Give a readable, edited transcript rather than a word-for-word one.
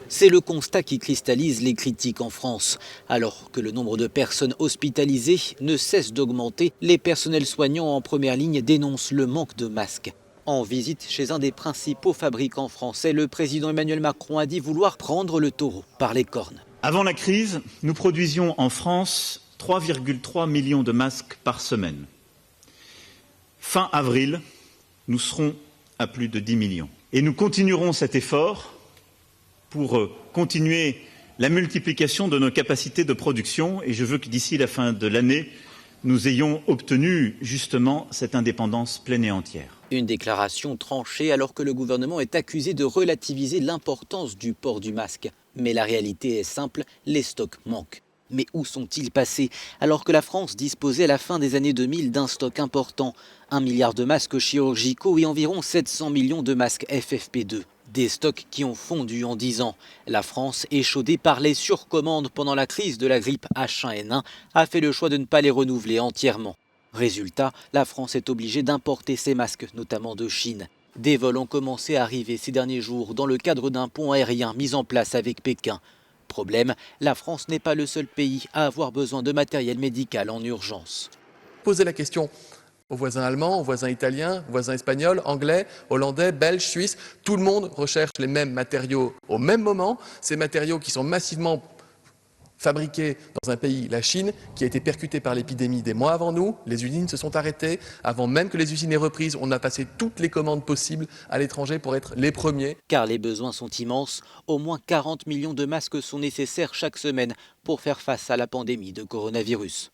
C'est le constat qui cristallise les critiques en France. Alors que le nombre de personnes hospitalisées ne cesse d'augmenter, les personnels soignants en première ligne dénoncent le manque de masques. En visite chez un des principaux fabricants français, le président Emmanuel Macron a dit vouloir prendre le taureau par les cornes. Avant la crise, nous produisions en France 3,3 millions de masques par semaine. Fin avril, nous serons à plus de 10 millions. Et nous continuerons cet effort pour continuer la multiplication de nos capacités de production. Et je veux que d'ici la fin de l'année, nous ayons obtenu justement cette indépendance pleine et entière. Une déclaration tranchée alors que le gouvernement est accusé de relativiser l'importance du port du masque. Mais la réalité est simple, les stocks manquent. Mais où sont-ils passés alors que la France disposait à la fin des années 2000 d'un stock important, 1 milliard de masques chirurgicaux et environ 700 millions de masques FFP2. Des stocks qui ont fondu en 10 ans. La France, échaudée par les surcommandes pendant la crise de la grippe H1N1, a fait le choix de ne pas les renouveler entièrement. Résultat, la France est obligée d'importer ses masques, notamment de Chine. Des vols ont commencé à arriver ces derniers jours dans le cadre d'un pont aérien mis en place avec Pékin. Problème, la France n'est pas le seul pays à avoir besoin de matériel médical en urgence. Posez la question aux voisins allemands, aux voisins italiens, aux voisins espagnols, anglais, hollandais, belges, suisses. Tout le monde recherche les mêmes matériaux au même moment. Ces matériaux qui sont massivement fabriqués dans un pays, la Chine, qui a été percuté par l'épidémie des mois avant nous. Les usines se sont arrêtées. Avant même que les usines aient reprise, on a passé toutes les commandes possibles à l'étranger pour être les premiers. Car les besoins sont immenses. Au moins 40 millions de masques sont nécessaires chaque semaine pour faire face à la pandémie de coronavirus.